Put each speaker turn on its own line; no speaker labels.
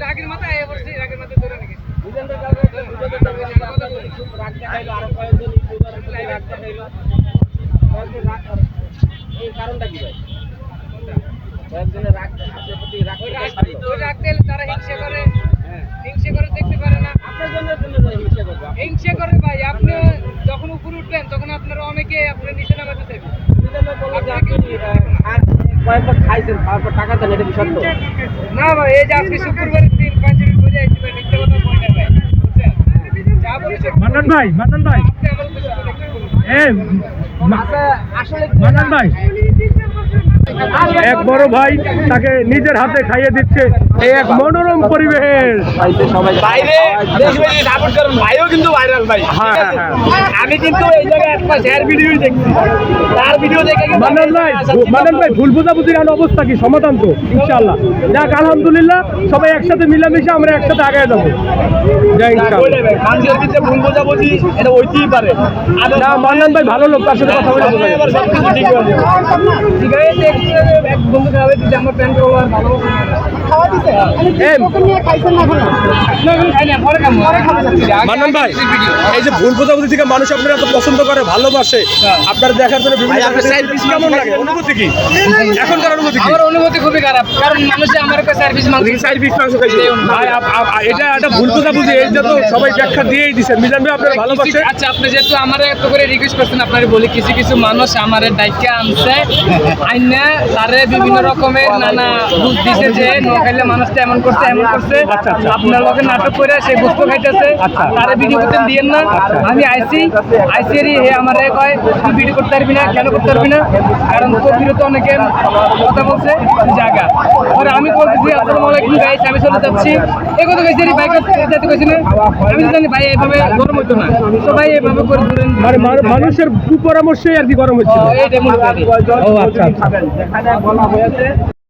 রাগের মাথায় আয়া পড়ছে, রাগের মাথায় ধরে নাকি
এই কারণটা কি ভাই?
তারা হিংসা করে দেখতে পারে না। হিংসা করে ভাই, আপনি যখন উপরে উঠবেন তখন আপনারা অনেকে আপনার নিচে নামাতে চাইবেন। না ভাই, এই যে আজকে শুক্রবারের দিন পাঞ্জাবি পরে আইছি ভাই, মিথ্যা কথা বলি না ভাই, বুঝছেন? যা বলেছে
মান্নান ভাই
আপনি আমার উপরে
মান্নান ভাই এক বড় ভাই তাকে নিজের হাতে খাইয়ে দিচ্ছে এই এক মনোরম পরিবেশ।
ভাইও কিন্তু ভাইরাল ভাই। আমি কিন্তু এই জায়গায় একটা শেয়ার ভিডিও দেখছি, তার ভিডিও দেখে
মান্নান ভাই ভুল বোঝাবুঝির অবস্থা কি সমাধান তো ইনশাআল্লাহ? যাক আলহামদুলিল্লাহ, সবাই একসাথে মিলামিশে আমরা একসাথে আগে যাবো। জয় ইনশাআল্লাহ।
মানুষের ভিতরে ভুল বোঝাবুঝি এটা হইতেই পারে।
না, মান্নান ভাই ভালো লোক, তার সাথে কথা বলে বোঝা যায়।
এক বন্ধু খাওয়াই দিচ্ছে আমার প্যান্ট ওভার ভালো খাওয়া দিচ্ছে।
মান্নান ভাই, এই যে ভুল বোঝাবুঝি থেকে মানুষ আপনারা এত পছন্দ করে, ভালোবাসে, আপনার দেখার জন্য বিভিন্ন কেমন লাগে? অনুভূতি কি এখনকার অনুভূতি কি?
আমার অনুভূতি খুবই খারাপ, কারণ মানুষে আমার কাছে সার্ভিস মাংস
খাইছে। ভাই এটা একটা ভুল বোঝাবুঝি, এইটা তো সবাই ব্যাখ্যা দিয়েই দিচ্ছেন। মিজান ভাই আপনারা ভালোবাসে।
আচ্ছা, আপনি যেহেতু আমার এত করে রিকোয়েস্ট করছেন, আপনার বলি কিছু কিছু মানুষ আমার দায়িত্বে আনছে আইনা তারে বিভিন্ন রকমের নানা বুঝ দিছে যে খাইলে মানুষটা এমন করছে এমন করছে। আপনার লোকের নাটক করে সেই বস্তু খাইতেছে, তারে ভিডিও করতে দিয়েন না। আমি আইসি হে আমারে কয় তুই ভিডিও করতে পারবি না, কেন করতে পারবি না? কারণ তোর বিরুদ্ধে অনেকে কথা বলছে জায়গা। পরে আমি বলতেছি আসসালামু আলাইকুম গাইস, আমি চলে যাচ্ছি, এই কথা কইছি রে ভাই, যেতে কইছি না। আমি তো জানি ভাই এভাবে গরম হইতো না, তো ভাই এভাবে করে ধরেন
মানে মানুষের কুপরামর্শে আর কি গরম হচ্ছে।
এইটা মনে করি।
ও আচ্ছা।